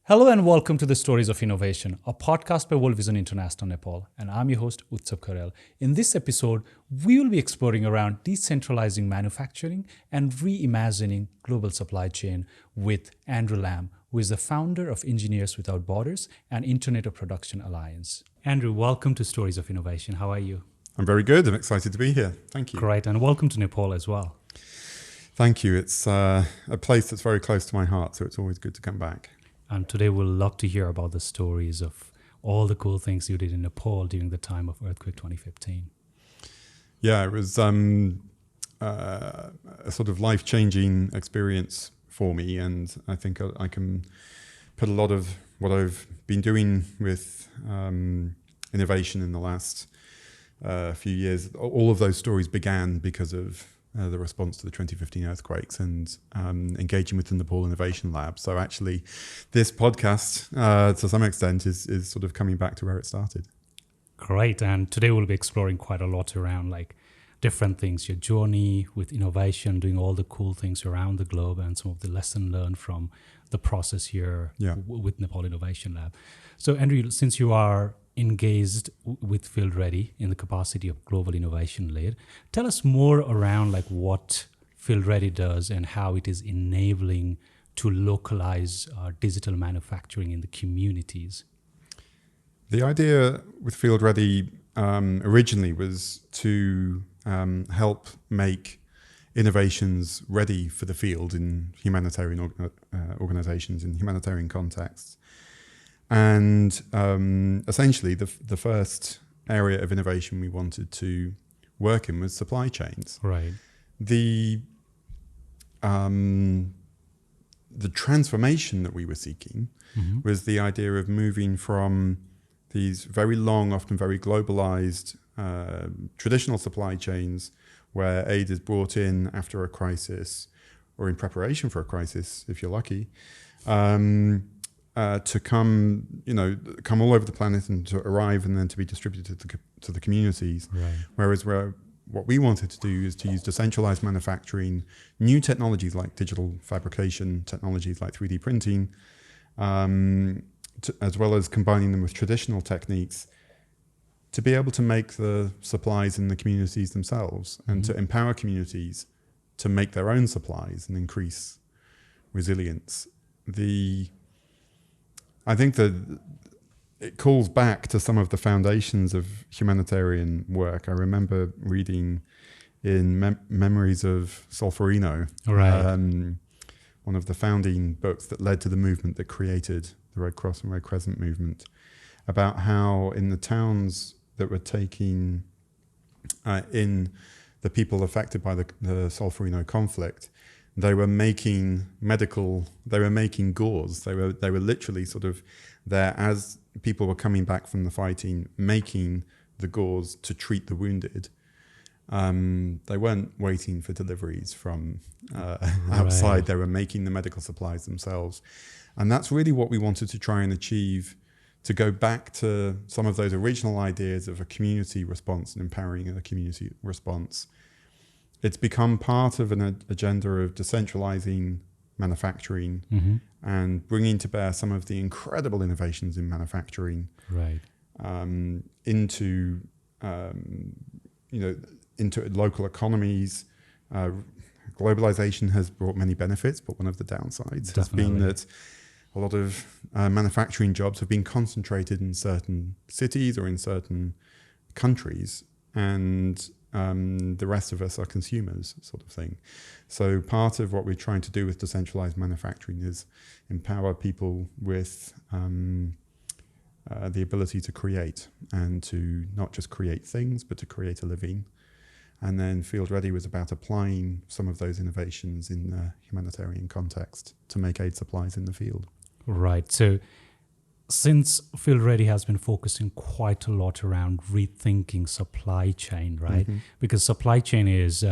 Hello and welcome to the Stories of Innovation, a podcast by World Vision International Nepal, and I'm your host Utsap Karel. In this episode, we will be exploring around decentralizing manufacturing and reimagining global supply chain with Andrew Lamb, who is the founder of Engineers Without Borders and Internet of Production Alliance. Andrew, welcome to Stories of Innovation. How are you? I'm very good. I'm excited to be here. Thank you. Great, and welcome to Nepal as well. Thank you. It's a place that's very close to my heart, so it's always good to come back. And today we'll love to hear about the stories of all the cool things you did in Nepal during the time of earthquake 2015. Yeah, it was a sort of life-changing experience for me, and I think I can put a lot of what I've been doing with innovation in the last few years. All of those stories began because of the response to the 2015 earthquakes and engaging with the Nepal Innovation Lab. So actually, this podcast, to some extent, is sort of coming back to where it started. Great. And today we'll be exploring quite a lot around like different things, your journey with innovation, doing all the cool things around the globe and some of the lessons learned from the process here with Nepal Innovation Lab. So Andrew, since you are engaged with Field Ready in the capacity of Global Innovation Lead, tell us more around like what Field Ready does and how it is enabling to localize digital manufacturing in the communities. The idea with Field Ready originally was to help make innovations ready for the field in humanitarian organizations, in humanitarian contexts. And essentially, the first area of innovation we wanted to work in was supply chains. Right. The transformation that we were seeking was the idea of moving from these very long, often very globalized traditional supply chains where aid is brought in after a crisis or in preparation for a crisis, if you're lucky, to come all over the planet and to arrive and then to be distributed to the communities. Right. Whereas what we wanted to do is to use decentralized manufacturing, new technologies like digital fabrication, technologies like 3D printing, as well as combining them with traditional techniques to be able to make the supplies in the communities themselves and to empower communities to make their own supplies and increase resilience. I think that it calls back to some of the foundations of humanitarian work. I remember reading in Memories of Solferino, one of the founding books that led to the movement that created the Red Cross and Red Crescent movement, about how in the towns that were taking in the people affected by the Solferino conflict, they were making gauze. They were literally sort of there as people were coming back from the fighting, making the gauze to treat the wounded. They weren't waiting for deliveries from outside. Right. They were making the medical supplies themselves. And that's really what we wanted to try and achieve, to go back to some of those original ideas of a community response and empowering a community response. It's become part of an agenda of decentralizing manufacturing and bringing to bear some of the incredible innovations in manufacturing into local economies. Globalization has brought many benefits, but one of the downsides has been that a lot of manufacturing jobs have been concentrated in certain cities or in certain countries, and the rest of us are consumers, sort of thing. So part of what we're trying to do with decentralized manufacturing is empower people with the ability to create, and to not just create things, but to create a living. And then Field Ready was about applying some of those innovations in the humanitarian context to make aid supplies in the field. Right. So since Field Ready has been focusing quite a lot around rethinking supply chain, right? Because supply chain is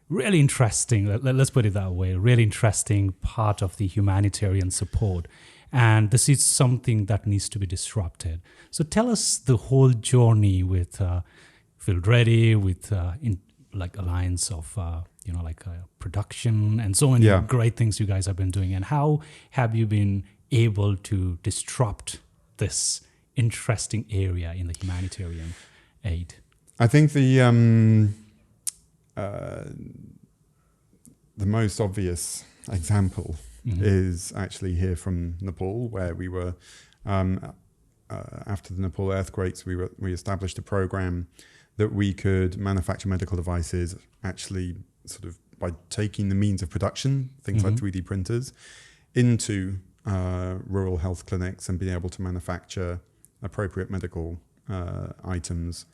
really interesting, let's put it that way, really interesting part of the humanitarian support. And this is something that needs to be disrupted. So tell us the whole journey with Field Ready, with alliance of production and so many great things you guys have been doing. And how have you been able to disrupt this interesting area in the humanitarian aid? I think the most obvious example is actually here from Nepal, where we were after the Nepal earthquakes, we established a program that we could manufacture medical devices actually sort of by taking the means of production, things like 3D printers, into rural health clinics and being able to manufacture appropriate medical items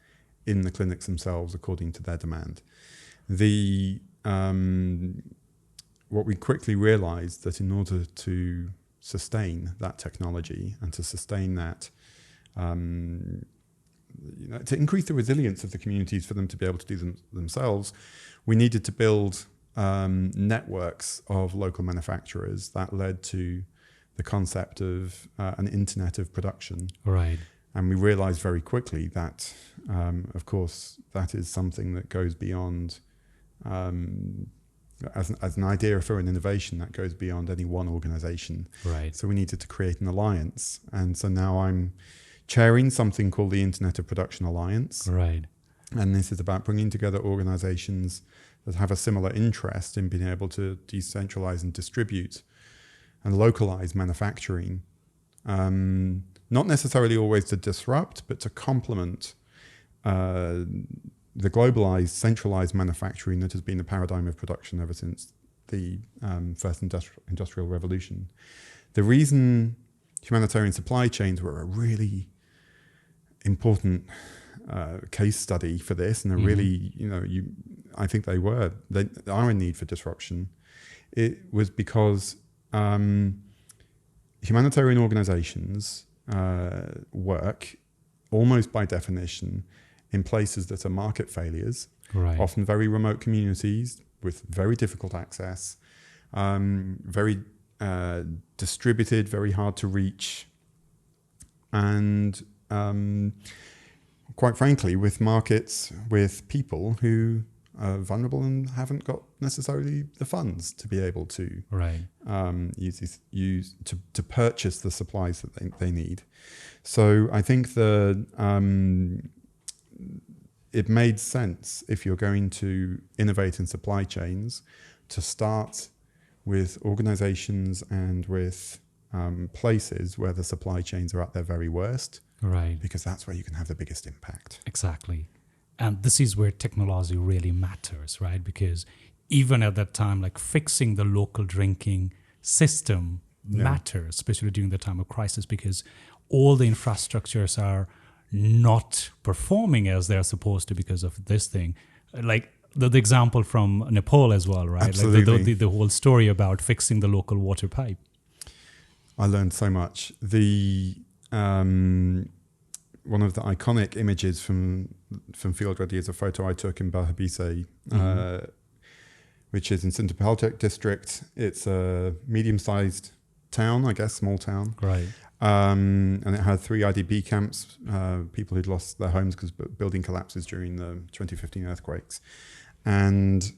in the clinics themselves according to their demand. What we quickly realized that in order to sustain that technology and to sustain that, to increase the resilience of the communities for them to be able to do them themselves, we needed to build networks of local manufacturers that led to the concept of an internet of production. Right. And we realized very quickly that, of course, that is something that goes beyond, as an idea for an innovation, that goes beyond any one organization. Right. So we needed to create an alliance. And so now I'm chairing something called the Internet of Production Alliance. Right. And this is about bringing together organizations that have a similar interest in being able to decentralize and distribute and localize manufacturing. Not necessarily always to disrupt, but to complement the globalized, centralized manufacturing that has been the paradigm of production ever since the first industrial revolution. The reason humanitarian supply chains were a really important case study for this, and a really, I think they are in need for disruption. It was because humanitarian organizations work almost by definition in places that are market failures, right. often very remote communities with very difficult access, very distributed, very hard to reach, and quite frankly, with markets with people who are vulnerable and haven't got necessarily the funds to be able to right. use to purchase the supplies that they need. So I think it made sense, if you're going to innovate in supply chains, to start with organizations and with places where the supply chains are at their very worst. Right. Because that's where you can have the biggest impact. Exactly. And this is where technology really matters, right? Because even at that time, like fixing the local drinking system matters, especially during the time of crisis, because all the infrastructures are not performing as they're supposed to because of this thing. Like the example from Nepal as well, right? Absolutely. Like the whole story about fixing the local water pipe. I learned so much. One of the iconic images from Field Ready is a photo I took in Bahabise, which is in Sintapalchek district. It's a medium-sized town, I guess, small town. Right. And it had 3 IDP camps, people who'd lost their homes because building collapses during the 2015 earthquakes. And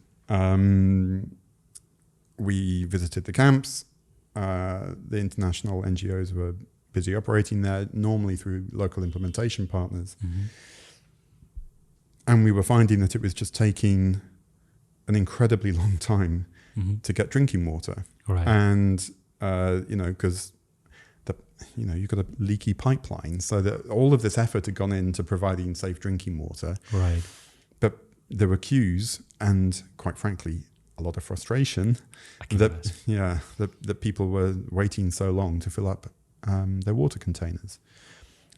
we visited the camps. The international NGOs were busy operating there, normally through local implementation partners. And we were finding that it was just taking an incredibly long time to get drinking water. Right. And, because you've got a leaky pipeline, so that all of this effort had gone into providing safe drinking water. Right. But there were queues and, quite frankly, a lot of frustration that people were waiting so long to fill up their water containers.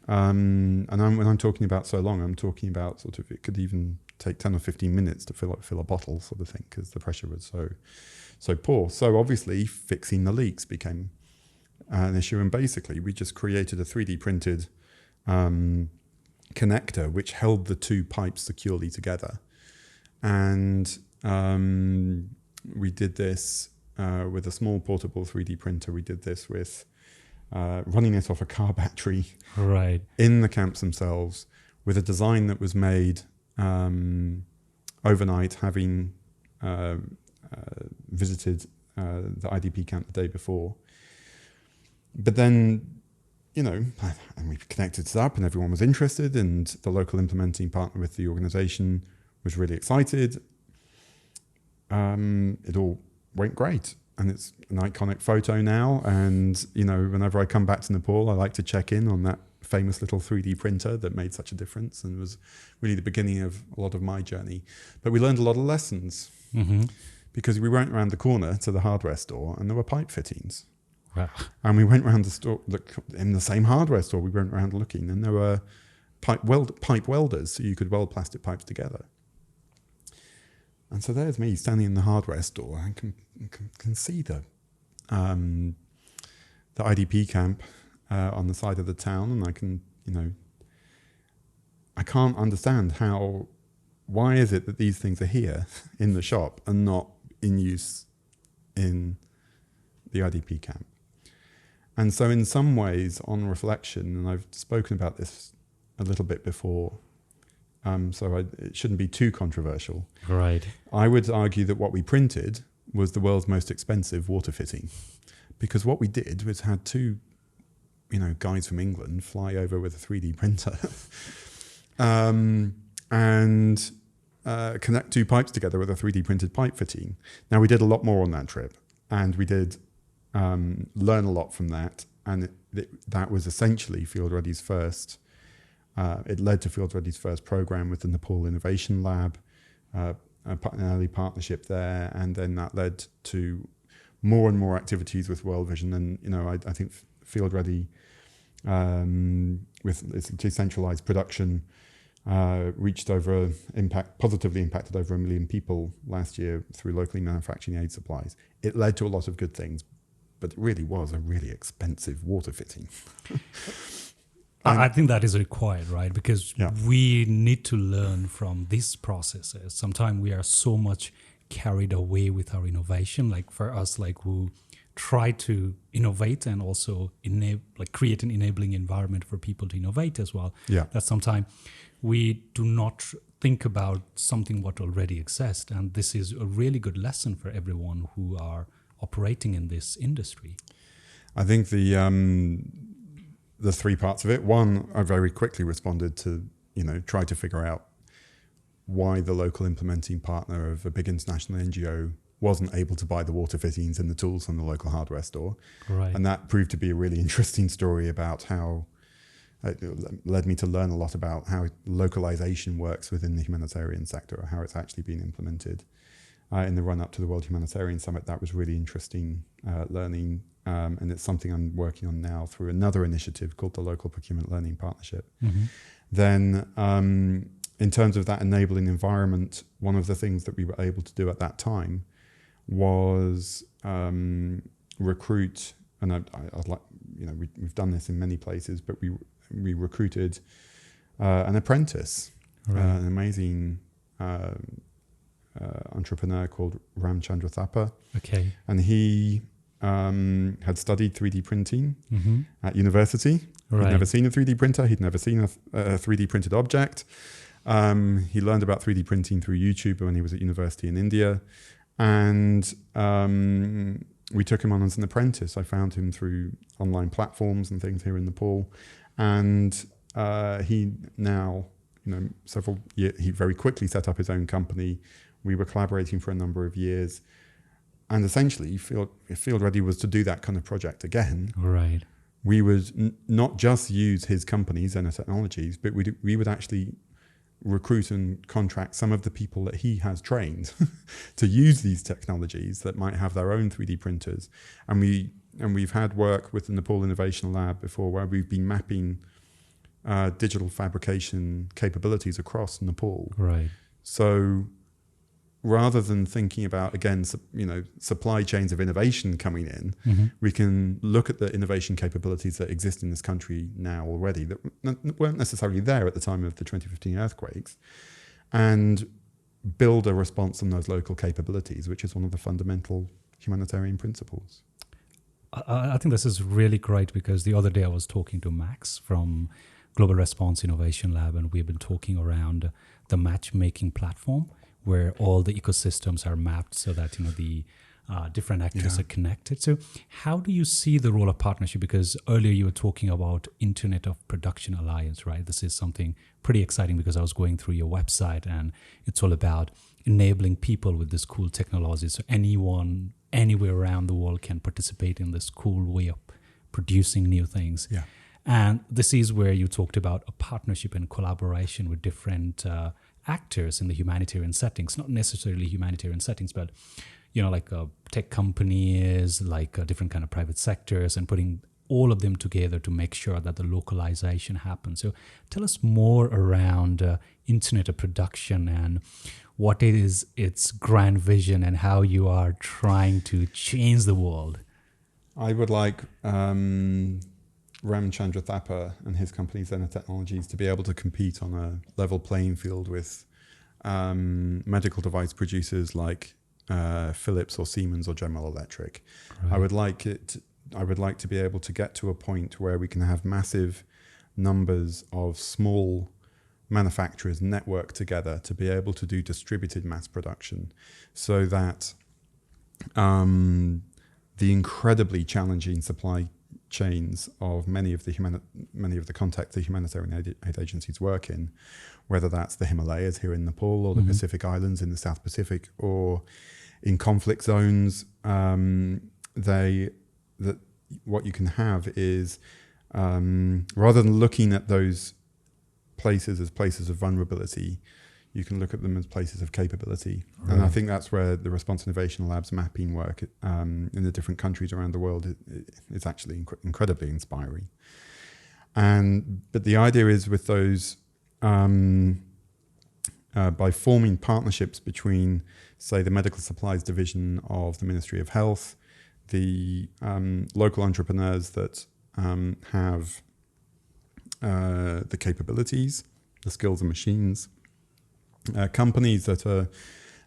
And when I'm talking about so long, I'm talking about sort of, it could even take 10 or 15 minutes to fill a bottle, sort of thing, because the pressure was so poor. So obviously fixing the leaks became an issue, and basically we just created a 3D printed connector which held the 2 pipes securely together. And we did this with a small portable 3D printer. We did this with running it off a car battery, right, in the camps themselves, with a design that was made overnight, having visited the IDP camp the day before. But then, and we connected it up and everyone was interested, and the local implementing partner with the organization was really excited. It all went great. And it's an iconic photo now. And, whenever I come back to Nepal, I like to check in on that famous little 3D printer that made such a difference and was really the beginning of a lot of my journey. But we learned a lot of lessons because we went around the corner to the hardware store and there were pipe fittings. Wow. And we went around the store, in the same hardware store, we went around looking, and there were pipe welders, so you could weld plastic pipes together. And so there's me standing in the hardware store. I can see the IDP camp on the side of the town, and I can, I can't understand why is it that these things are here in the shop and not in use in the IDP camp. And so in some ways, on reflection, and I've spoken about this a little bit before, so it shouldn't be too controversial. Right. I would argue that what we printed was the world's most expensive water fitting, because what we did was had two, guys from England fly over with a 3D printer and connect two pipes together with a 3D printed pipe fitting. Now, we did a lot more on that trip, and we did learn a lot from that, and that was essentially Field Ready's first. It led to Field Ready's first program with the Nepal Innovation Lab, an early partnership there, and then that led to more and more activities with World Vision. And I think Field Ready, with its decentralized production, positively impacted over 1 million people last year through locally manufacturing aid supplies. It led to a lot of good things, but it really was a really expensive water fitting. I think that is required, right? Because we need to learn from these processes. Sometimes we are so much carried away with our innovation, like for us, who try to innovate and also create an enabling environment for people to innovate as well. Yeah. That sometimes we do not think about something what already exists. And this is a really good lesson for everyone who are operating in this industry. I think the three parts of it. One, I very quickly responded to, try to figure out why the local implementing partner of a big international NGO wasn't able to buy the water fittings and the tools from the local hardware store. Right. And that proved to be a really interesting story about how it led me to learn a lot about how localization works within the humanitarian sector, or how it's actually been implemented. In the run-up to the World Humanitarian Summit, that was really interesting learning, and it's something I'm working on now through another initiative called the Local Procurement Learning Partnership. Mm-hmm. Then, in terms of that enabling environment, one of the things that we were able to do at that time was recruit, and I'd like, we've done this in many places, but we recruited an apprentice, an amazing entrepreneur called Ramchandra Thapa. Okay. And he had studied 3D printing at university. Right. He'd never seen a 3D printer. He'd never seen a 3D printed object. He learned about 3D printing through YouTube when he was at university in India. And we took him on as an apprentice. I found him through online platforms and things here in Nepal. And he now, several years, he very quickly set up his own company. We were collaborating for a number of years. And essentially, if Field Ready was to do that kind of project again, right, we would not just use his company, Zena Technologies, but we would actually recruit and contract some of the people that he has trained to use these technologies that might have their own 3D printers. And we've had work with the Nepal Innovation Lab before, where we've been mapping digital fabrication capabilities across Nepal. Right. So rather than thinking about, again, supply chains of innovation coming in, we can look at the innovation capabilities that exist in this country now already that weren't necessarily there at the time of the 2015 earthquakes, and build a response on those local capabilities, which is one of the fundamental humanitarian principles. I think this is really great, because the other day I was talking to Max from Global Response Innovation Lab, and we've been talking around the matchmaking platform, where all the ecosystems are mapped so that the different actors are connected. So how do you see the role of partnership? Because earlier you were talking about Internet of Production Alliance, right? This is something pretty exciting because I was going through your website and it's all about enabling people with this cool technology. So anyone, anywhere around the world can participate in this cool way of producing new things. Yeah. And this is where you talked about a partnership and collaboration with different actors in the humanitarian settings, not necessarily humanitarian settings, but like tech companies, like different kind of private sectors, and putting all of them together to make sure that the localization happens. So tell us more around Internet of Production and what is its grand vision and how you are trying to change the world. I would like Ramchandra Thapa and his company Zena Technologies to be able to compete on a level playing field with medical device producers like Philips or Siemens or General Electric. Right. I would like to be able to get to a point where we can have massive numbers of small manufacturers network together to be able to do distributed mass production, so that the incredibly challenging supply chains of many of the contexts the humanitarian aid agencies work in, whether that's the Himalayas here in Nepal or the Pacific Islands in the South Pacific or in conflict zones, what you can have is rather than looking at those places as places of vulnerability, you can look at them as places of capability. Right. And I think that's where the Response Innovation Lab's mapping work in the different countries around the world is actually incredibly inspiring. But the idea is with those, by forming partnerships between, say, the medical supplies division of the Ministry of Health, the local entrepreneurs that have the capabilities, the skills and machines, companies that are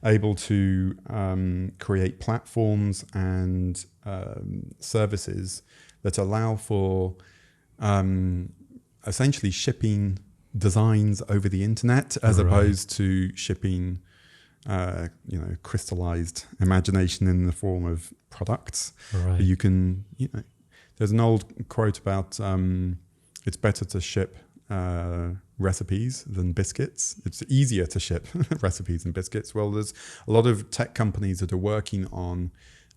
able to create platforms and services that allow for essentially shipping designs over the internet as opposed to shipping crystallized imagination in the form of products. Right. You can, there's an old quote about it's better to ship recipes than biscuits. It's easier to ship recipes than biscuits. Well, there's a lot of tech companies that are working on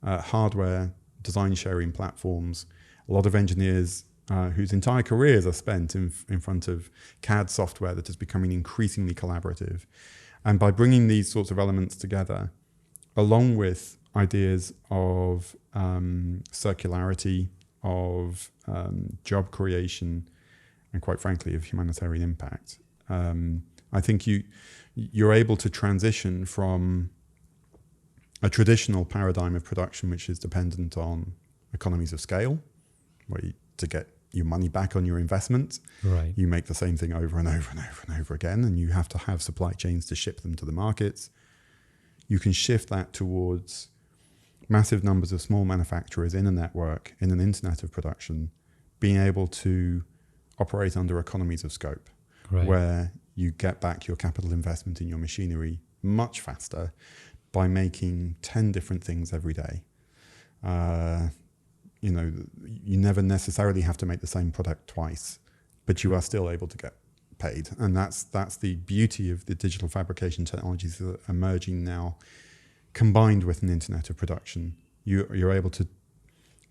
hardware design sharing platforms. A lot of engineers whose entire careers are spent in front of CAD software that is becoming increasingly collaborative. And by bringing these sorts of elements together, along with ideas of circularity, of job creation, and quite frankly, of humanitarian impact, I think you're able to transition from a traditional paradigm of production, which is dependent on economies of scale, where to get your money back on your investment, right, you make the same thing over and over and over and over again, and you have to have supply chains to ship them to the markets. You can shift that towards massive numbers of small manufacturers in a network, in an internet of production, being able to operate under economies of scope, right, where you get back your capital investment in your machinery much faster by making 10 different things every day. You never necessarily have to make the same product twice, but you are still able to get paid. And that's the beauty of the digital fabrication technologies that are emerging now, combined with an internet of production. You're able to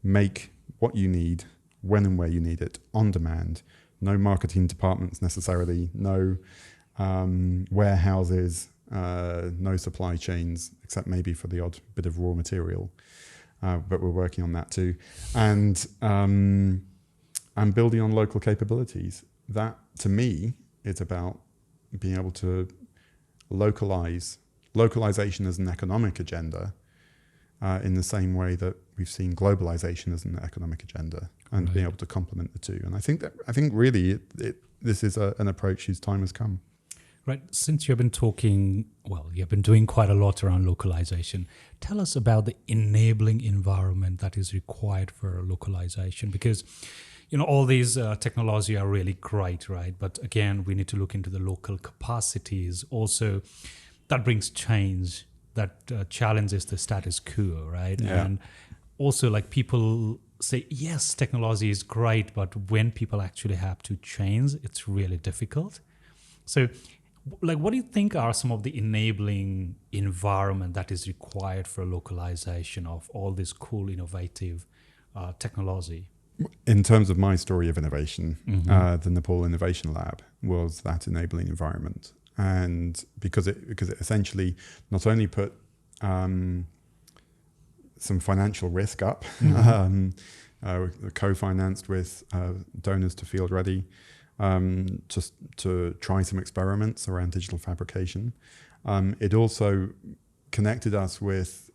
make what you need, when and where you need it, on demand. No marketing departments necessarily, no warehouses, no supply chains, except maybe for the odd bit of raw material. But we're working on that too. And building on local capabilities. That, to me, is about being able to localization as an economic agenda in the same way that we've seen globalization as an economic agenda, and right, being able to complement the two. And I think really this is an approach whose time has come. Right. Since you've been you've been doing quite a lot around localization. Tell us about the enabling environment that is required for localization, because all these technology are really great, right? But again, we need to look into the local capacities. Also, that brings change. that challenges the status quo, right? Yeah. And also, like, people say, yes, technology is great, but when people actually have to change, it's really difficult. So, like, what do you think are some of the enabling environment that is required for localization of all this cool, innovative technology? In terms of my story of innovation, the Nepal Innovation Lab was that enabling environment. And because it essentially not only put some financial risk up, co-financed with donors to Field Ready, just to try some experiments around digital fabrication. It also connected us with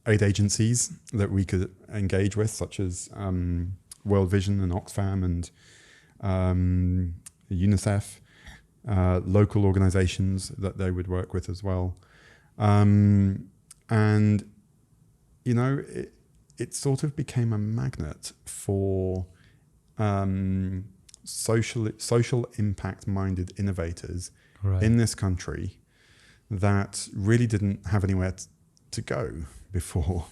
aid agencies that we could engage with, such as World Vision and Oxfam and UNICEF, local organizations that they would work with as well. And, you know, it sort of became a magnet for social impact-minded innovators in this country that really didn't have anywhere to go before.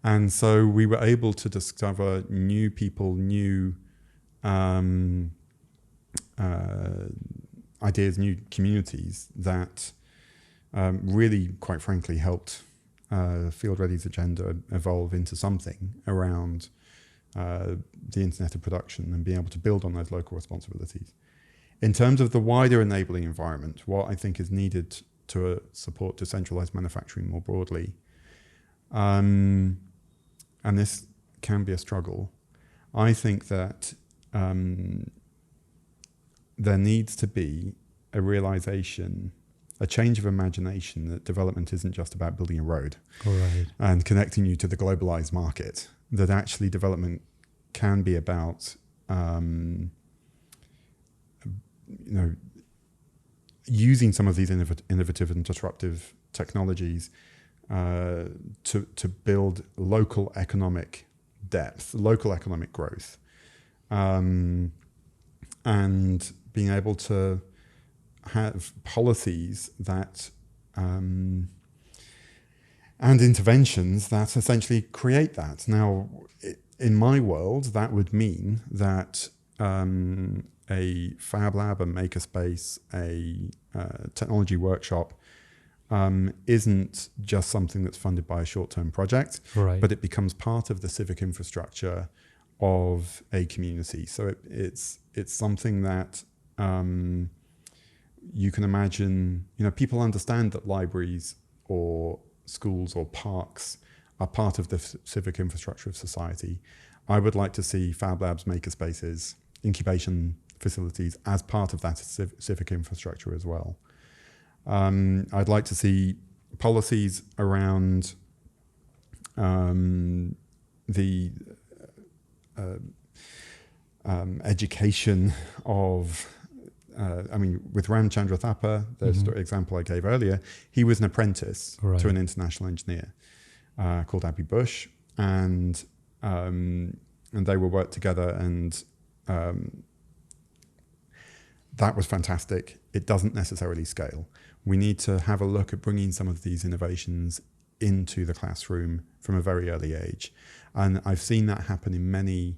And so we were able to discover new people, new ideas, new communities that really, quite frankly, helped Field Ready's agenda evolve into something around the Internet of Production and being able to build on those local responsibilities. In terms of the wider enabling environment, what I think is needed to support decentralized manufacturing more broadly, and this can be a struggle, I think that there needs to be a realization, a change of imagination that development isn't just about building a road and connecting you to the globalized market, that actually development can be about using some of these innovative and disruptive technologies to build local economic depth, local economic growth, and being able to have policies that and interventions that essentially create that. Now, in my world, that would mean that a fab lab, a makerspace, a technology workshop isn't just something that's funded by a short-term project, but it becomes part of the civic infrastructure of a community. So it's something that you can imagine, people understand that libraries or schools or parks are part of the civic infrastructure of society. I would like to see fab labs, makerspaces, incubation facilities as part of that civic infrastructure as well. I'd like to see policies around the education of, with Ramchandra Thapa, the example I gave earlier, he was an apprentice to an international engineer called Abby Bush, and they will work together, and that was fantastic. It doesn't necessarily scale. We need to have a look at bringing some of these innovations into the classroom from a very early age. And I've seen that happen in many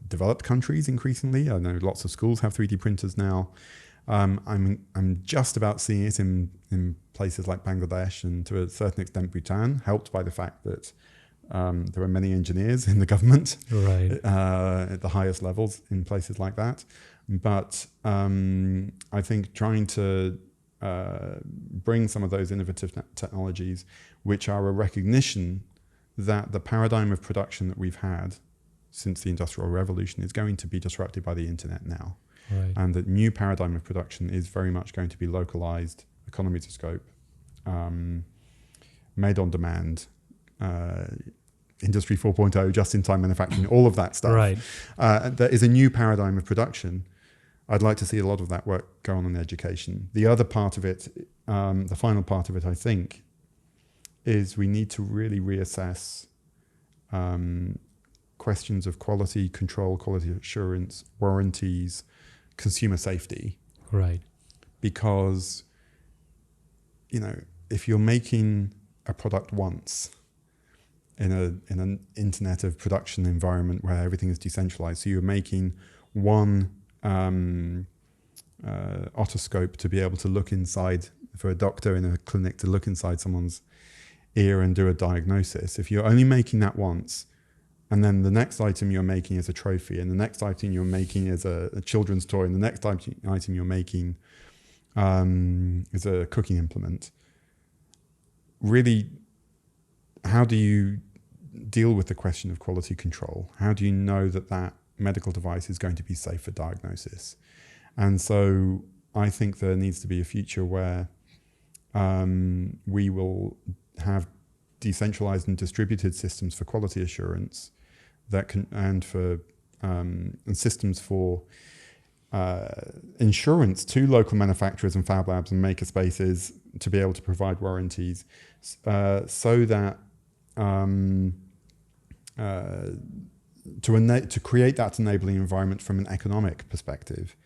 developed countries increasingly. I know lots of schools have 3D printers now. I'm just about seeing it in places like Bangladesh and to a certain extent Bhutan, helped by the fact that there are many engineers in the government at the highest levels in places like that. But I think trying to bring some of those innovative technologies, which are a recognition that the paradigm of production that we've had since the Industrial Revolution is going to be disrupted by the internet now. And that new paradigm of production is very much going to be localized, economies of scope, made on demand, Industry 4.0, just-in-time manufacturing, all of that stuff. There is a new paradigm of production. I'd like to see a lot of that work go on in education. The other part of it, the final part of it, I think, is we need to really reassess questions of quality control, quality assurance, warranties, consumer safety. Because if you're making a product once in an internet of production environment where everything is decentralized, so you're making one otoscope to be able to look inside, for a doctor in a clinic to look inside someone's ear and do a diagnosis. If you're only making that once, and then the next item you're making is a trophy, and the next item you're making is a children's toy, and the next item you're making is a cooking implement, really, how do you deal with the question of quality control? How do you know that that medical device is going to be safe for diagnosis? And so I think there needs to be a future where we will have decentralized and distributed systems for quality assurance that can, and systems for insurance to local manufacturers and fab labs and maker spaces to be able to provide warranties, so that to create that enabling environment from an economic perspective.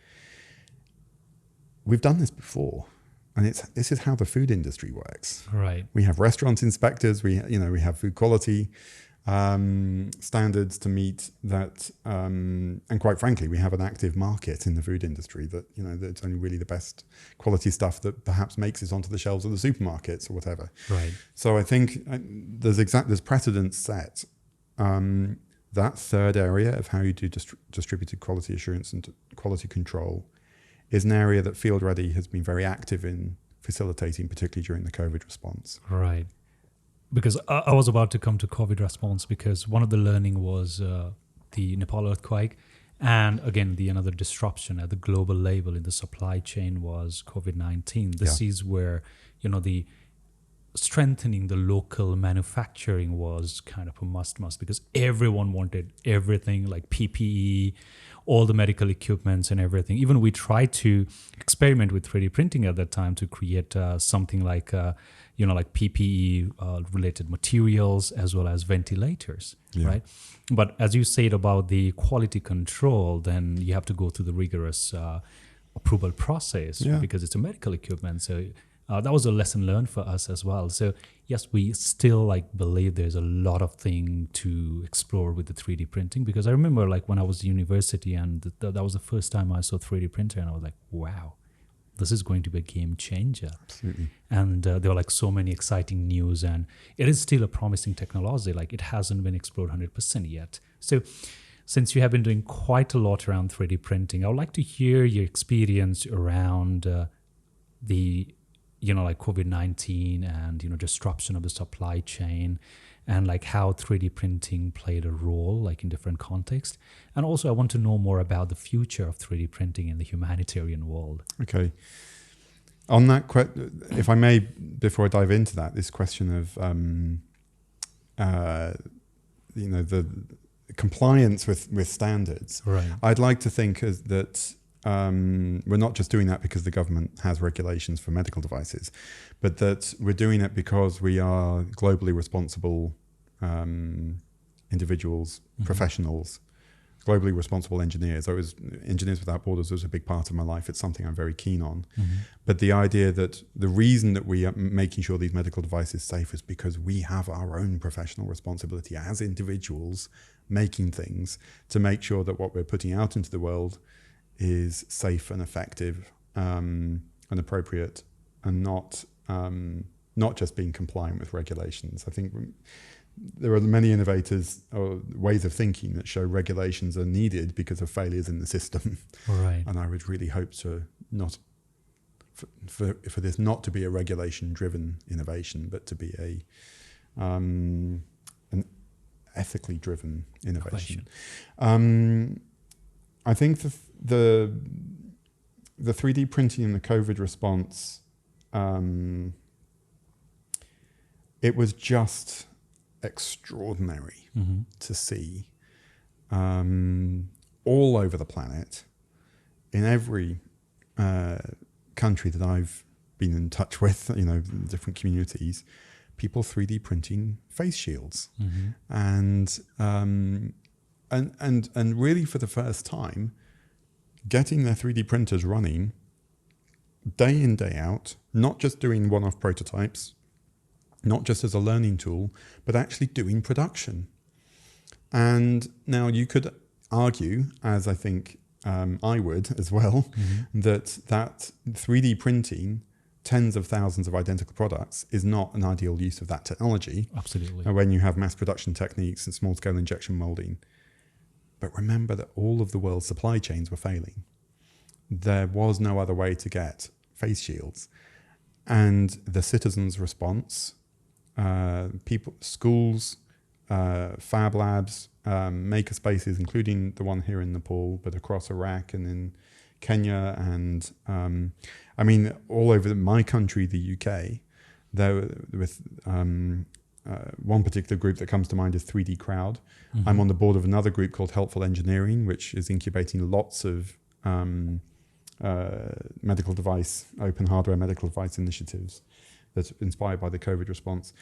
We've done this before, and this is how the food industry works. Right. We have restaurant inspectors. We have food quality standards to meet that, and quite frankly, we have an active market in the food industry that that's only really the best quality stuff that perhaps makes it onto the shelves of the supermarkets or whatever. Right. So I think there's precedent set. That third area of how you do distributed quality assurance and quality control is an area that Field Ready has been very active in facilitating, particularly during the COVID response. Right. Because I was about to come to COVID response, because one of the learning was the Nepal earthquake. And again, another disruption at the global level in the supply chain was COVID-19. This is where, the strengthening the local manufacturing was kind of a must, because everyone wanted everything, like PPE, all the medical equipments and everything. Even we tried to experiment with 3D printing at that time to create something like, like PPE related materials as well as ventilators, right? But as you said about the quality control, then you have to go through the rigorous approval process because it's a medical equipment. So that was a lesson learned for us as well. So yes, we still believe there's a lot of thing to explore with the 3D printing, because I remember when I was at university and that was the first time I saw 3D printer, and I was like, wow, this is going to be a game changer. Absolutely. And there were so many exciting news, and it is still a promising technology. It hasn't been explored 100% yet. So since you have been doing quite a lot around 3D printing, I would like to hear your experience around the COVID-19 and, disruption of the supply chain, and how 3D printing played a role, in different contexts. And also I want to know more about the future of 3D printing in the humanitarian world. Okay. On that, if I may, before I dive into that, this question of, the compliance with standards. Right. I'd like to think that we're not just doing that because the government has regulations for medical devices, but that we're doing it because we are globally responsible individuals, professionals, globally responsible engineers. Engineers Without Borders was a big part of my life. It's something I'm very keen on. But the idea that the reason that we are making sure these medical devices are safe is because we have our own professional responsibility as individuals making things to make sure that what we're putting out into the world is safe and effective and appropriate, and not just being compliant with regulations. I think there are many innovators or ways of thinking that show regulations are needed because of failures in the system. Right. And I would really hope to for this not to be a regulation-driven innovation, but to be an ethically driven innovation. I think the 3D printing in the COVID response, it was just extraordinary to see all over the planet, in every country that I've been in touch with, different communities, people 3D printing face shields, and really for the first time, getting their 3D printers running day in, day out, not just doing one-off prototypes, not just as a learning tool, but actually doing production. And now you could argue, as I think I would as well, that 3D printing tens of thousands of identical products is not an ideal use of that technology. Absolutely. When you have mass production techniques and small-scale injection molding. But remember that all of the world's supply chains were failing. There was no other way to get face shields. And the citizens' response, people, schools, fab labs, maker spaces, including the one here in Nepal, but across Iraq and in Kenya and I mean all over my country, the UK, there with one particular group that comes to mind is 3D Crowd. I'm on the board of another group called Helpful Engineering, which is incubating lots of medical device, open hardware medical device initiatives that's inspired by the COVID response.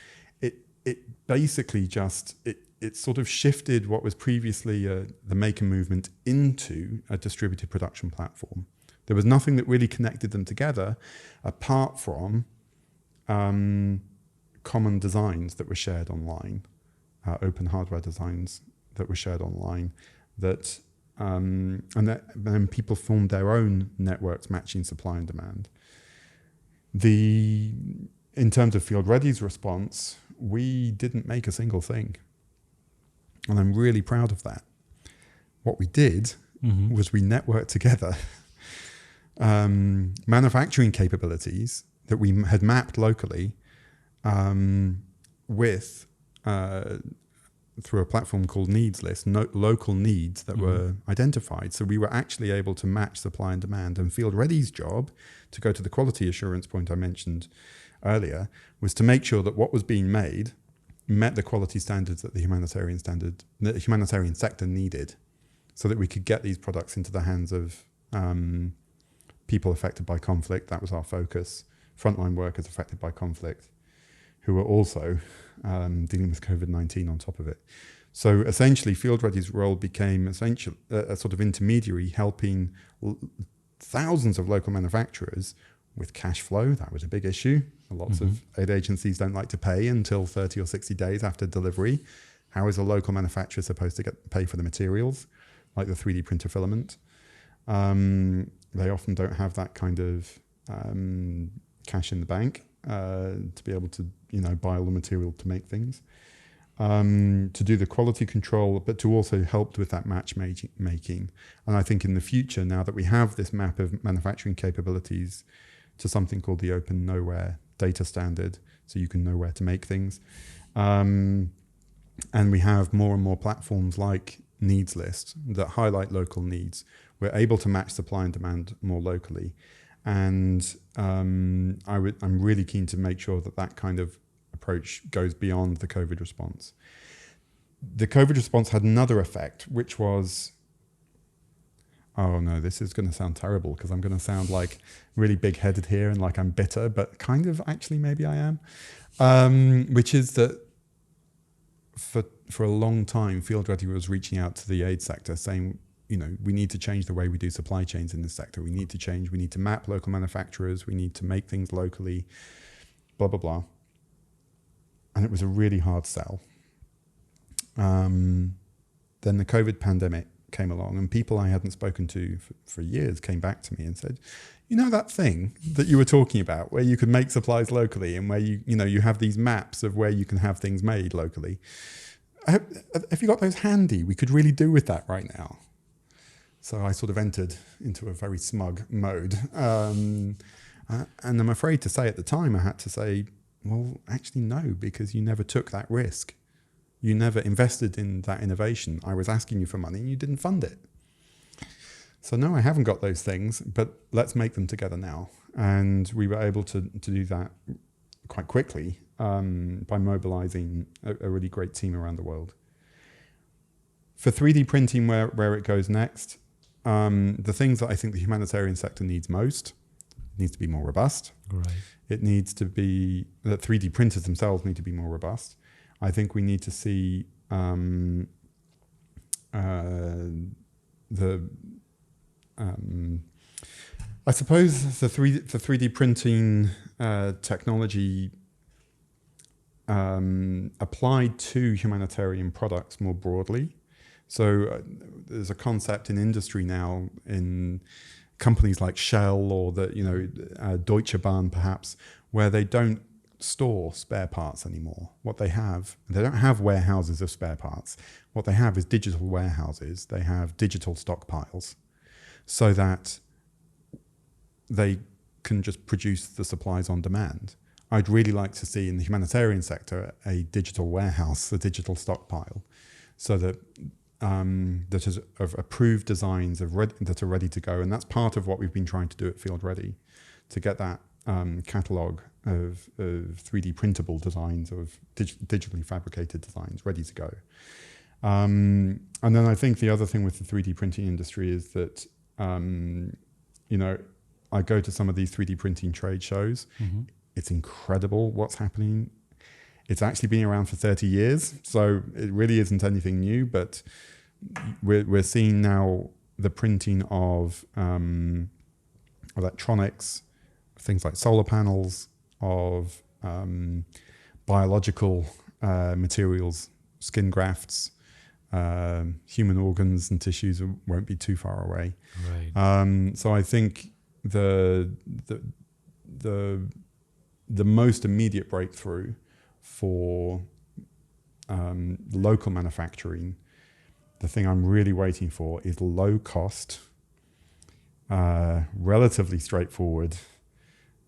It basically just, it sort of shifted what was previously the maker movement into a distributed production platform. There was nothing that really connected them together apart from common designs that were shared online, open hardware designs that were shared online, that and then people formed their own networks matching supply and demand. In terms of Field Ready's response, we didn't make a single thing. And I'm really proud of that. What we did was we networked together manufacturing capabilities that we had mapped locally with through a platform called Needs List, local needs that were identified. So we were actually able to match supply and demand. And Field Ready's job, to go to the quality assurance point I mentioned earlier, was to make sure that what was being made met the quality standards that the humanitarian sector needed, so that we could get these products into the hands of people affected by conflict. That was our focus. Frontline workers affected by conflict, who were also dealing with COVID-19 on top of it. So essentially, Field Ready's role became essentially a sort of intermediary, helping thousands of local manufacturers with cash flow. That was a big issue. Lots of aid agencies don't like to pay until 30 or 60 days after delivery. How is a local manufacturer supposed to pay for the materials, like the 3D printer filament? They often don't have that kind of cash in the bank to be able to, buy all the material to make things. To do the quality control, but to also help with that matchmaking. And I think in the future, now that we have this map of manufacturing capabilities to something called the Open Nowhere Data Standard, so you can know where to make things. And we have more and more platforms like Needs List that highlight local needs. We're able to match supply and demand more locally. And I'm really keen to make sure that that kind of approach goes beyond the COVID response. The COVID response had another effect, which was, oh no, this is going to sound terrible because I'm going to sound like really big-headed here and like I'm bitter, but kind of actually maybe I am, which is that for a long time, Field Ready was reaching out to the aid sector saying, we need to change the way we do supply chains in this sector. We need to map local manufacturers. We need to make things locally, blah, blah, blah. And it was a really hard sell. Then the COVID pandemic came along, and people I hadn't spoken to for years came back to me and said, that thing that you were talking about where you could make supplies locally and where you have these maps of where you can have things made locally. Have you got those handy? We could really do with that right now. So I sort of entered into a very smug mode. And I'm afraid to say at the time, I had to say, well, actually, no, because you never took that risk. You never invested in that innovation. I was asking you for money and you didn't fund it. So no, I haven't got those things, but let's make them together now. And we were able to do that quite quickly by mobilizing a really great team around the world. For 3D printing, where it goes next, the things that I think the humanitarian sector needs most, it needs to be more robust. Right. It needs to be, that 3D printers themselves need to be more robust. I think we need to see I suppose the 3D printing technology applied to humanitarian products more broadly. So there's a concept in industry now in companies like Shell or Deutsche Bahn perhaps, where they don't store spare parts anymore. What they don't have warehouses of spare parts. What they have is digital warehouses. They have digital stockpiles so that they can just produce the supplies on demand. I'd really like to see in the humanitarian sector a digital warehouse, a digital stockpile, so that that is of approved designs that are ready to go. And that's part of what we've been trying to do at Field Ready, to get that catalogue of 3D printable designs, of digitally fabricated designs ready to go. And then I think the other thing with the 3D printing industry is that, I go to some of these 3D printing trade shows. Mm-hmm. It's incredible what's happening. It's actually been around for 30 years, so it really isn't anything new, but we're seeing now the printing of electronics, things like solar panels, of biological materials, skin grafts, human organs and tissues won't be too far away. Right. So I think the most immediate breakthrough for local manufacturing, the thing I'm really waiting for is low cost, relatively straightforward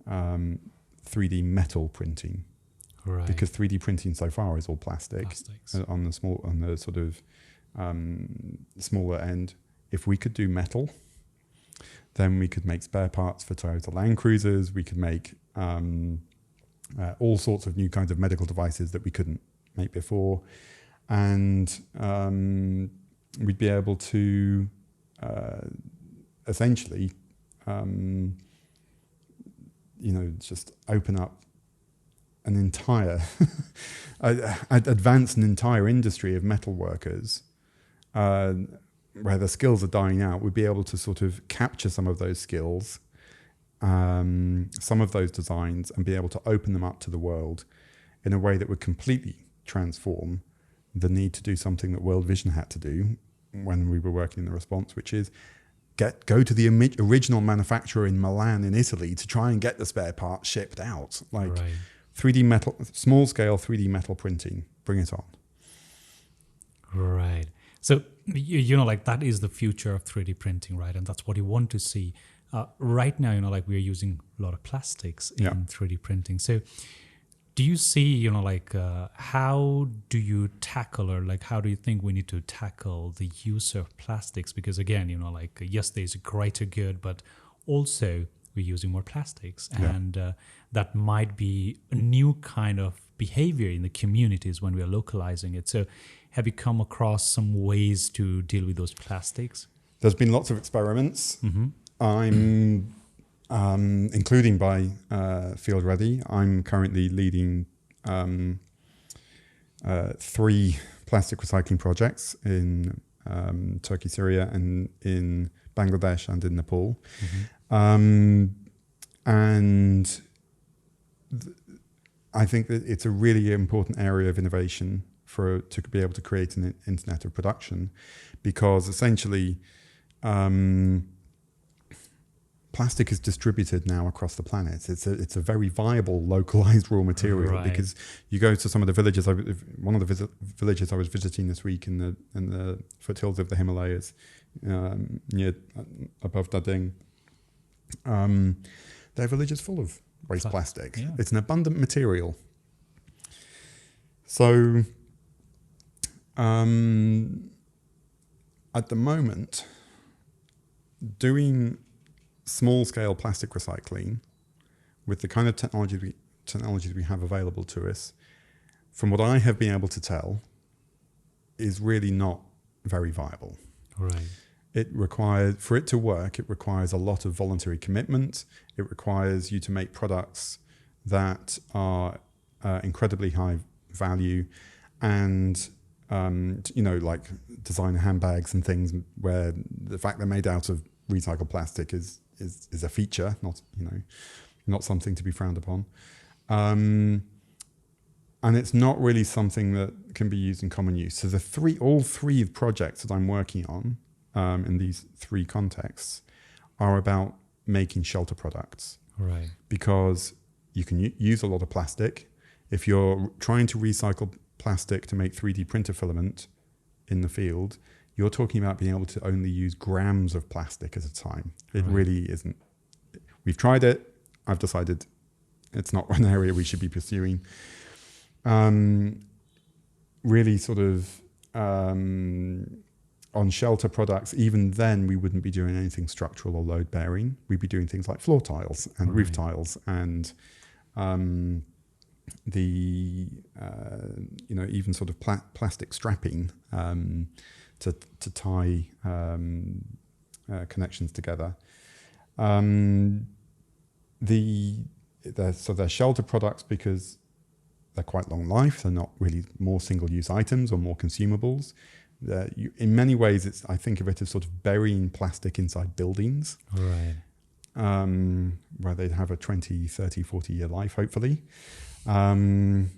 3D metal printing. Right. Because 3D printing so far is all plastics. On the sort of smaller end. If we could do metal, then we could make spare parts for Toyota Land Cruisers. We could make all sorts of new kinds of medical devices that we couldn't make before, and we'd be able to essentially, just open up an entire, advance an entire industry of metal workers, where the skills are dying out. We'd be able to sort of capture some of those skills, some of those designs, and be able to open them up to the world in a way that would completely transform the need to do something that World Vision had to do when we were working in the response, which is go to the original manufacturer in Milan in Italy to try and get the spare part shipped out. Like right. 3D metal, small scale 3D metal printing, bring it on. Right. So, that is the future of 3D printing, right? And that's what you want to see. Right now, we're using a lot of plastics in 3D printing. So do you see, how do you tackle, or how do you think we need to tackle the use of plastics? Because again, yes, there's a greater good, but also we're using more plastics. Yeah. And that might be a new kind of behavior in the communities when we are localizing it. So have you come across some ways to deal with those plastics? There's been lots of experiments. Mm-hmm. I'm including by Field Ready. I'm currently leading 3 plastic recycling projects in Turkey, Syria, and in Bangladesh and in Nepal. Mm-hmm. I think that it's a really important area of innovation to be able to create an internet of production, because essentially plastic is distributed now across the planet. It's a very viable localized raw material, right. Because you go to some of the villages. One of the villages I was visiting this week in the foothills of the Himalayas, near above Dading. Their village is full of waste plastic. Yeah. It's an abundant material. So at the moment, doing small-scale plastic recycling with the kind of technologies we have available to us, from what I have been able to tell, is really not very viable. Right. For it to work, it requires a lot of voluntary commitment. It requires you to make products that are incredibly high value, and like designer handbags and things where the fact they're made out of recycled plastic is is a feature, not something to be frowned upon. And it's not really something that can be used in common use. So all three projects that I'm working on in these three contexts are about making shelter products. Right. Because you can use a lot of plastic. If you're trying to recycle plastic to make 3D printer filament in the field, you're talking about being able to only use grams of plastic at a time. It really isn't. We've tried it. I've decided it's not an area we should be pursuing. Really sort of on shelter products, even then we wouldn't be doing anything structural or load bearing. We'd be doing things like floor tiles and roof tiles and even sort of plastic strapping to tie connections together. They're shelter products because they're quite long life. They're not really more single-use items or more consumables. In many ways, I think of it as sort of burying plastic inside buildings, right? Where they'd have a 20, 30, 40-year life, hopefully. And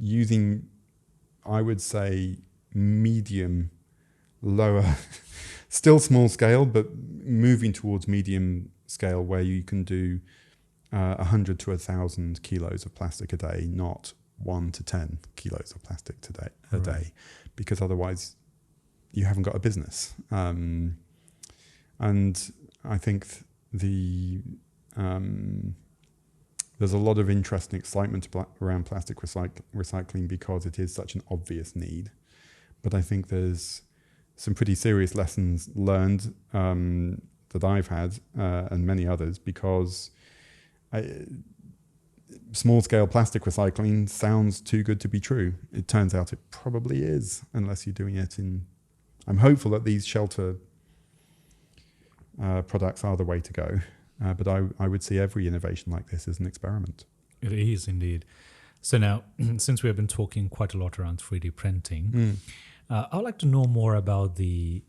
using, I would say, medium, lower, still small scale, but moving towards medium scale where you can do 100 to 1,000 kilos of plastic a day, not 1 to 10 kilos of plastic a day, because otherwise you haven't got a business. And I think there's a lot of interest and excitement around plastic recycling because it is such an obvious need. But I think there's some pretty serious lessons learned that I've had and many others, because small-scale plastic recycling sounds too good to be true. It turns out it probably is, unless you're doing it in... I'm hopeful that these shelter products are the way to go. But I would see every innovation like this as an experiment. It is indeed. So now, since we have been talking quite a lot around 3D printing, I would like to know more about the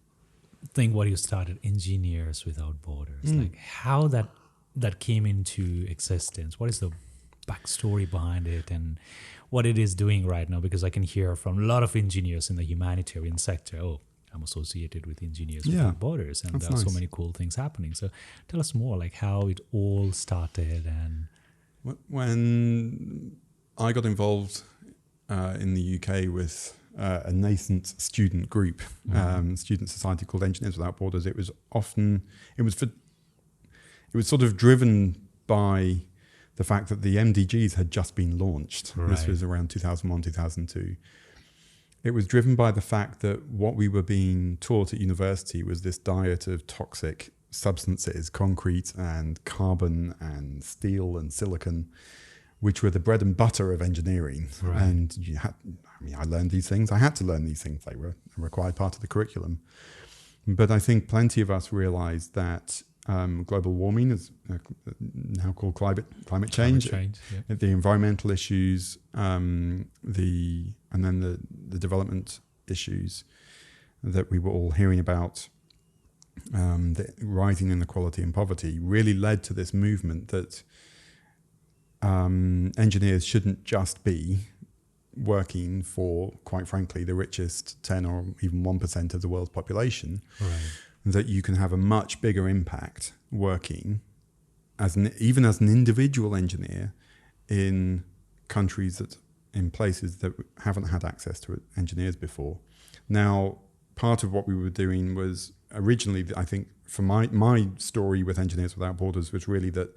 thing what you started, Engineers Without Borders. Like how that came into existence. What is the backstory behind it and what it is doing right now? Because I can hear from a lot of engineers in the humanitarian sector, I'm associated with Engineers Without Borders, and there are so many cool things happening. So tell us more, like how it all started. And when I got involved in the UK with a nascent student group, student society called Engineers Without Borders, it was sort of driven by the fact that the MDGs had just been launched. Right. This was around 2001, 2002. It was driven by the fact that what we were being taught at university was this diet of toxic substances, concrete and carbon and steel and silicon, which were the bread and butter of engineering. Right. And I learned these things. I had to learn these things. They were a required part of the curriculum. But I think plenty of us realized that global warming is now called climate change. The environmental issues, and then the development issues that we were all hearing about, the rising inequality and poverty, really led to this movement that engineers shouldn't just be working for, quite frankly, the richest 10 or even 1% of the world's population. Right. That you can have a much bigger impact working even as an individual engineer in countries in places that haven't had access to engineers before. Now, part of what we were doing was originally, I think, for my story with Engineers Without Borders was really that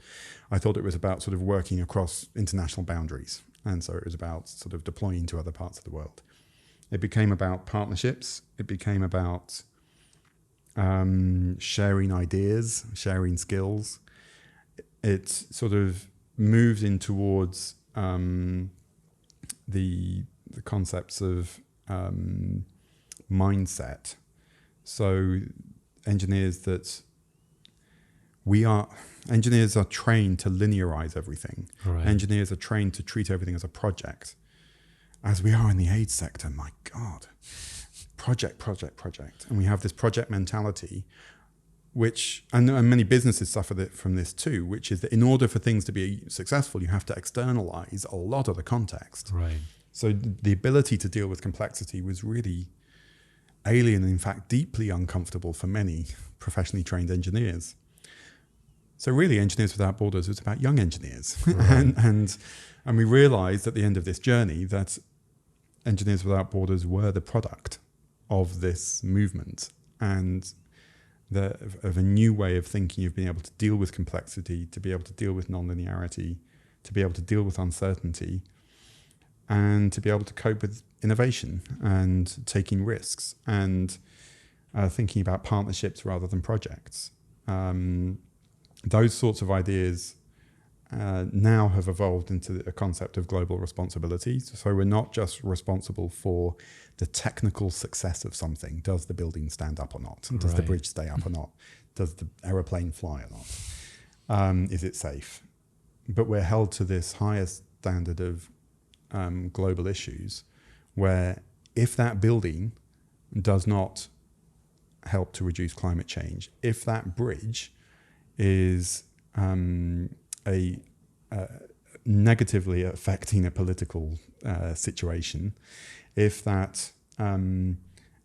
I thought it was about sort of working across international boundaries. And so it was about sort of deploying to other parts of the world. It became about partnerships. It became about sharing ideas, sharing skills. It sort of moved in towards the concepts of mindset. So engineers are trained to linearize everything. Right. Engineers are trained to treat everything as a project, as we are in the aid sector. My God. Project. And we have this project mentality and many businesses suffer from this too, which is that in order for things to be successful, you have to externalize a lot of the context. Right. So the ability to deal with complexity was really alien and in fact deeply uncomfortable for many professionally trained engineers. So really Engineers Without Borders was about young engineers. Right. and we realized at the end of this journey that Engineers Without Borders were the product of this movement and of a new way of thinking, of being able to deal with complexity, to be able to deal with nonlinearity, to be able to deal with uncertainty, and to be able to cope with innovation and taking risks and thinking about partnerships rather than projects. Those sorts of ideas now have evolved into a concept of global responsibility. So we're not just responsible for the technical success of something. Does the building stand up or not? Does the bridge stay up or not? Does the aeroplane fly or not? Is it safe? But we're held to this highest standard of global issues where if that building does not help to reduce climate change, if that bridge is negatively affecting a political situation, if that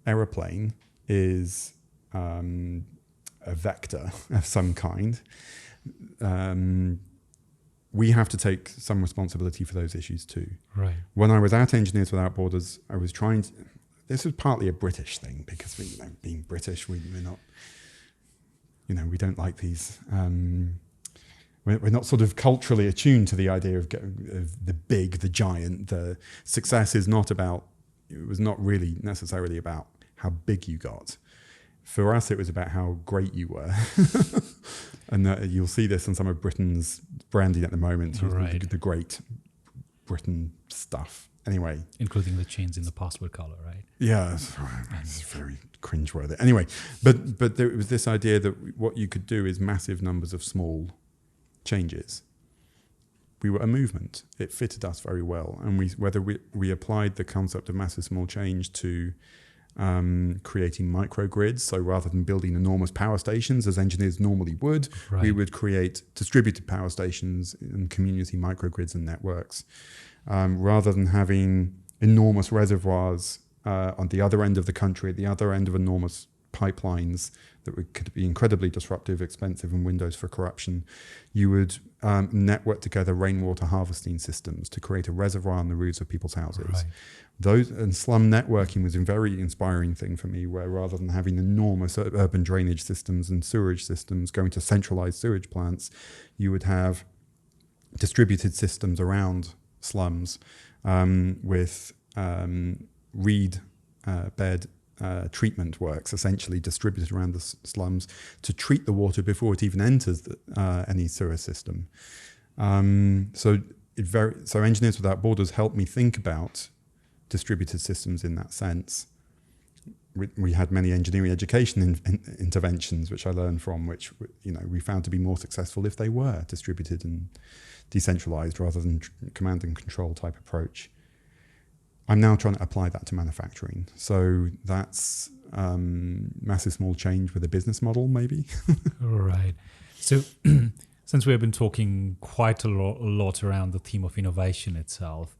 aeroplane is a vector of some kind, we have to take some responsibility for those issues too. Right. When I was at Engineers Without Borders, I was trying to, this was partly a British thing because we, being British, we're not, we don't like these, we're not sort of culturally attuned to the idea of the big, the giant. The success is not about, it was not really necessarily about how big you got. For us, it was about how great you were. And you'll see this in some of Britain's branding at the moment, right. the Great Britain stuff. Anyway. Including the chains in the passport color, right? Yeah, it's very cringeworthy. Anyway, but there was this idea that what you could do is massive numbers of small changes. We were a movement. It fitted us very well. And whether we applied the concept of massive small change to creating microgrids, so rather than building enormous power stations as engineers normally would, we would create distributed power stations and community microgrids and networks. Rather than having enormous reservoirs on the other end of the country, at the other end of enormous pipelines that could be incredibly disruptive, expensive, and windows for corruption, you would network together rainwater harvesting systems to create a reservoir on the roofs of people's houses. Right. And slum networking was a very inspiring thing for me, where rather than having enormous urban drainage systems and sewerage systems going to centralized sewage plants, you would have distributed systems around slums with reed bed treatment works essentially distributed around the slums to treat the water before it even enters any sewer system. So Engineers Without Borders helped me think about distributed systems in that sense. We had many engineering education interventions which I learned from, which we found to be more successful if they were distributed and decentralized rather than command and control type approach. I'm now trying to apply that to manufacturing. So that's massive small change with a business model, maybe. Right. So since we have been talking quite a lot around the theme of innovation itself,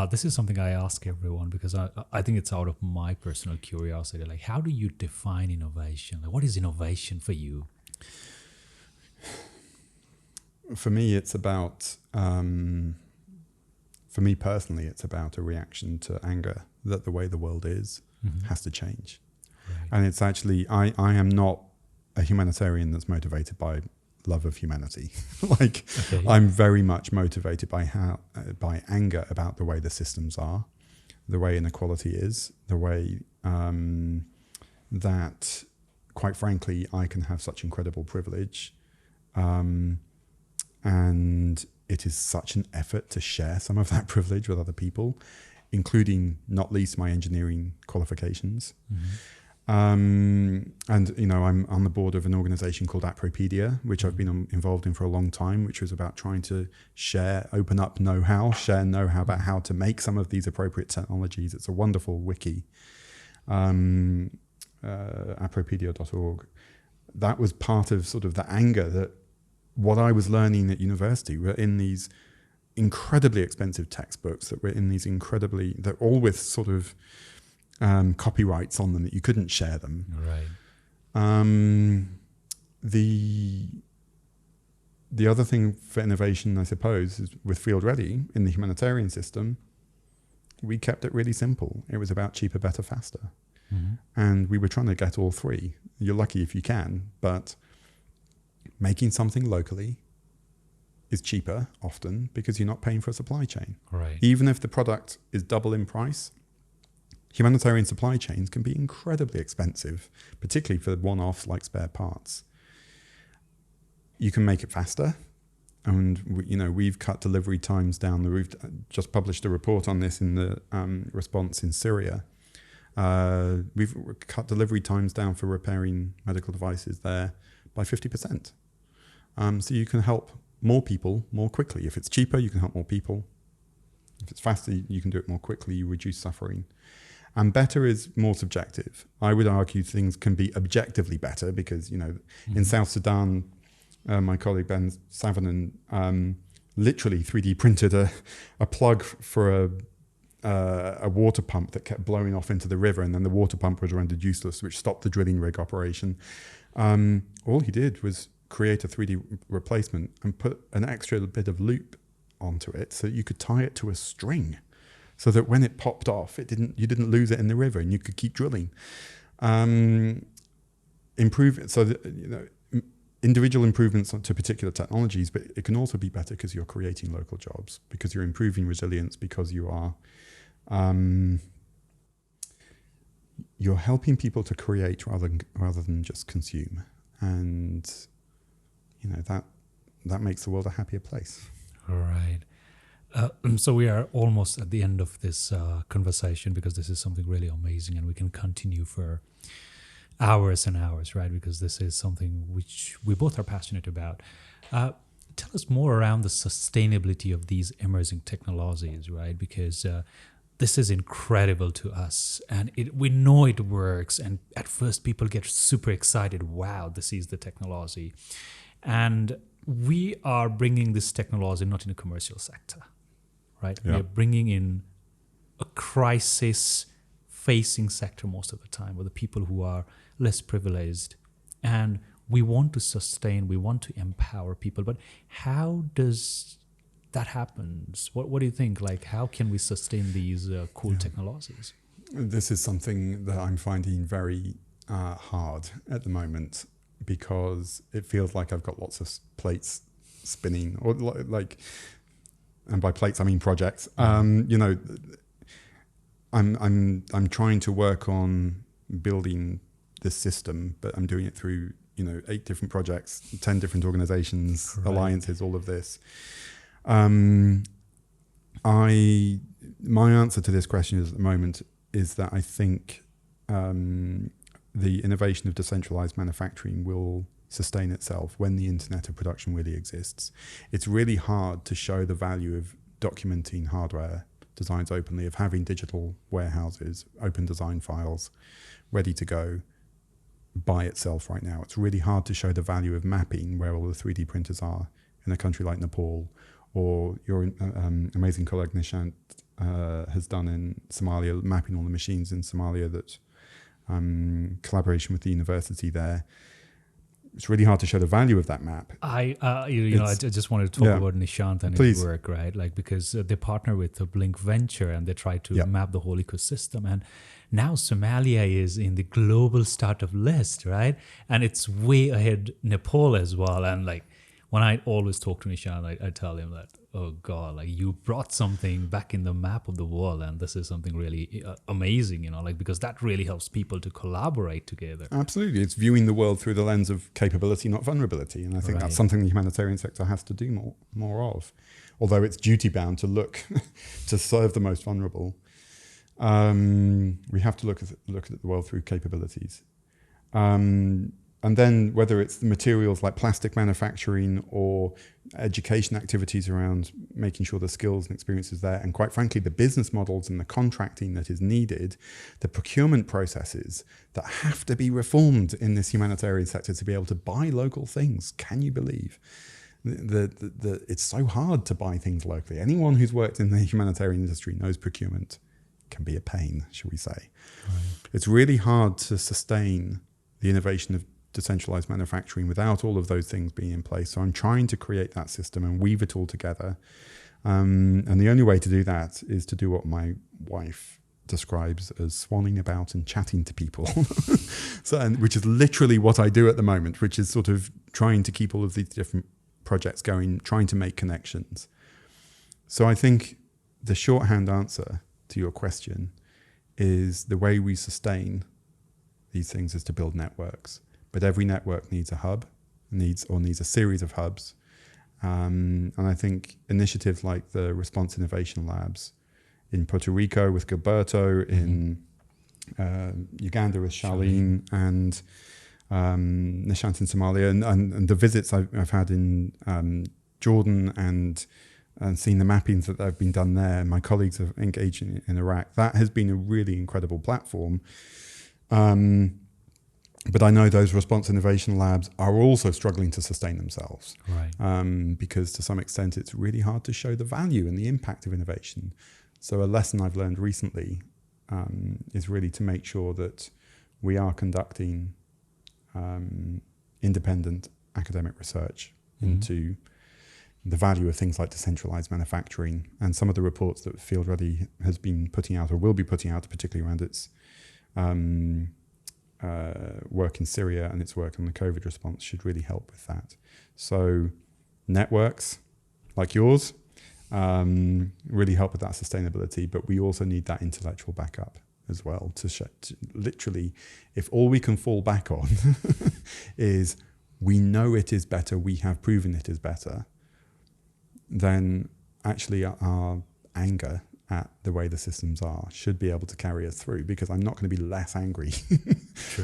this is something I ask everyone because I think it's out of my personal curiosity. Like, how do you define innovation? Like, what is innovation for you? For me, it's about... For me personally, it's about a reaction to anger that the way the world is has to change. Right. And it's actually, I am not a humanitarian that's motivated by love of humanity. I'm very much motivated by anger about the way the systems are, the way inequality is, the way that, quite frankly, I can have such incredible privilege. And it is such an effort to share some of that privilege with other people, including not least my engineering qualifications. And I'm on the board of an organization called Apropedia, which I've been involved in for a long time, which was about trying to open up know-how, share know-how about how to make some of these appropriate technologies. It's a wonderful wiki, apropedia.org. that was part of sort of the anger that what I was learning at university were in these incredibly expensive textbooks that were in these they're all with sort of copyrights on them that you couldn't share them. Right. The other thing for innovation, I suppose, is with Field Ready in the humanitarian system, we kept it really simple. It was about cheaper, better, faster. Mm-hmm. And we were trying to get all three. You're lucky if you can, but making something locally is cheaper often because you're not paying for a supply chain. Right. Even if the product is double in price, humanitarian supply chains can be incredibly expensive, particularly for one-offs like spare parts. You can make it faster. And we've cut delivery times down. We've just published a report on this in the response in Syria. We've cut delivery times down for repairing medical devices there by 50%. So you can help more people more quickly. If it's cheaper, you can help more people. If it's faster, you can do it more quickly. You reduce suffering. And better is more subjective. I would argue things can be objectively better because, in South Sudan, my colleague Ben Savanen literally 3D printed a plug for a water pump that kept blowing off into the river, and then the water pump was rendered useless, which stopped the drilling rig operation. All he did was create a 3D replacement and put an extra bit of loop onto it so you could tie it to a string so that when it popped off, you didn't lose it in the river and you could keep drilling. Improve it so that, individual improvements to particular technologies, but it can also be better because you're creating local jobs, because you're improving resilience, because you are you're helping people to create rather than just consume, and that makes the world a happier place. All right. So we are almost at the end of this conversation, because this is something really amazing, and we can continue for hours and hours, right? Because this is something which we both are passionate about. Tell us more around the sustainability of these emerging technologies, right? Because this is incredible to us, and we know it works. And at first, people get super excited. Wow, this is the technology. And we are bringing this technology not in a commercial sector, right? Yeah. We are bringing in a crisis-facing sector most of the time, with the people who are less privileged. And we want to sustain, we want to empower people. But how does that happen? What do you think? Like, how can we sustain these cool technologies? This is something that I'm finding very hard at the moment, because it feels like I've got lots of plates spinning, or and by plates I mean projects. I'm trying to work on building this system, but I'm doing it through 8 different projects, 10 different organizations, right, alliances, all of this. My answer to this question is, at the moment, is that I think the innovation of decentralized manufacturing will sustain itself when the internet of production really exists. It's really hard to show the value of documenting hardware designs openly, of having digital warehouses, open design files ready to go by itself right now. It's really hard to show the value of mapping where all the 3D printers are in a country like Nepal, or your amazing colleague Nishant has done in Somalia, mapping all the machines in Somalia, that collaboration with the university there. It's really hard to show the value of that map. I just wanted to talk about Nishant and his work, right? Like, because they partner with the Blink Venture, and they try to map the whole ecosystem. And now Somalia is in the global startup list, right? And it's way ahead Nepal as well. And like, when I always talk to Nishant, I tell him that, oh God, like, you brought something back in the map of the world, and this is something really amazing, because that really helps people to collaborate together. Absolutely. It's viewing the world through the lens of capability, not vulnerability. And I think that's something the humanitarian sector has to do more of. Although it's duty bound to look to serve the most vulnerable, we have to look at the world through capabilities. And then whether it's the materials like plastic manufacturing or education activities around making sure the skills and experiences there, and quite frankly, the business models and the contracting that is needed, the procurement processes that have to be reformed in this humanitarian sector to be able to buy local things. Can you believe? It's so hard to buy things locally. Anyone who's worked in the humanitarian industry knows procurement can be a pain, shall we say. Right. It's really hard to sustain the innovation of decentralized manufacturing without all of those things being in place. So I'm trying to create that system and weave it all together. And the only way to do that is to do what my wife describes as swanning about and chatting to people. Which is literally what I do at the moment, which is sort of trying to keep all of these different projects going, trying to make connections. So I think the shorthand answer to your question is the way we sustain these things is to build networks. But every network needs a hub, needs a series of hubs. And I think initiatives like the Response Innovation Labs in Puerto Rico with Gilberto, in Uganda with Charlene, and Nishant in Somalia, and the visits I've had in Jordan and seeing the mappings that have been done there, and my colleagues have engaged in Iraq, that has been a really incredible platform. But I know those Response Innovation Labs are also struggling to sustain themselves. Right. Because to some extent it's really hard to show the value and the impact of innovation. So a lesson I've learned recently is really to make sure that we are conducting independent academic research into the value of things like decentralized manufacturing, and some of the reports that Field Ready has been putting out or will be putting out, particularly around its work in Syria and its work on the COVID response, should really help with that. So networks like yours really help with that sustainability, but we also need that intellectual backup as well to literally, if all we can fall back on is we know it is better, we have proven it is better, then actually our anger at the way the systems are should be able to carry us through, because I'm not going to be less angry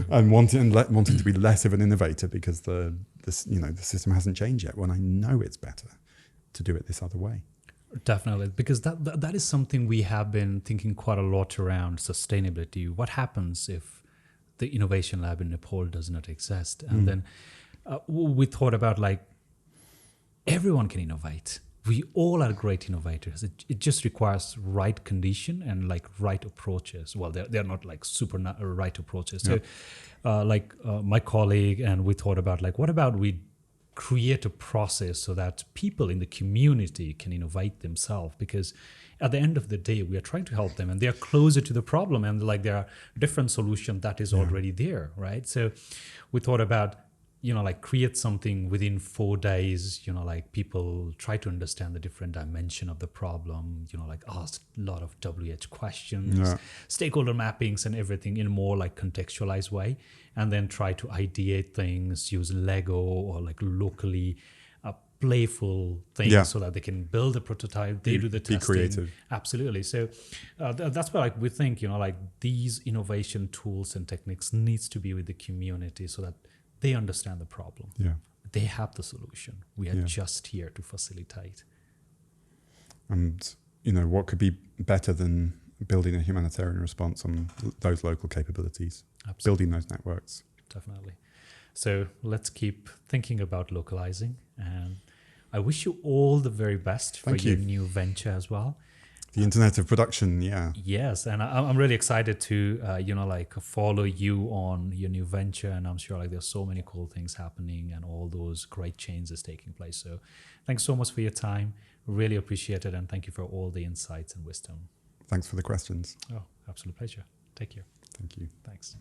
and wanting to be less of an innovator because the system hasn't changed yet, when I know it's better to do it this other way. Definitely, because that is something we have been thinking quite a lot around sustainability. What happens if the Innovation Lab in Nepal does not exist? And then we thought about, like, everyone can innovate. We all are great innovators. It just requires right condition and like right approaches. Well, they're not like super right approaches. So my colleague and we thought about, like, what about we create a process so that people in the community can innovate themselves, because at the end of the day we are trying to help them and they are closer to the problem, and like there are different solutions that is already there, right? So we thought about, like, create something within 4 days, like people try to understand the different dimension of the problem, like ask a lot of WH questions, stakeholder mappings and everything in a more like contextualized way, and then try to ideate things, use Lego or like locally playful things so that they can build a prototype, they do the testing. Be creative. Absolutely. So that's why, like, we think, like these innovation tools and techniques needs to be with the community so that they understand the problem. Yeah. They have the solution. We are just here to facilitate. And, what could be better than building a humanitarian response on those local capabilities, building those networks. Definitely. So let's keep thinking about localizing. And I wish you all the very best for your new venture as well. The Internet of Production, Yes, and I'm really excited to, follow you on your new venture. And I'm sure, like, there's so many cool things happening and all those great changes taking place. So thanks so much for your time. Really appreciate it. And thank you for all the insights and wisdom. Thanks for the questions. Oh, absolute pleasure. Take care. Thank you. Thanks.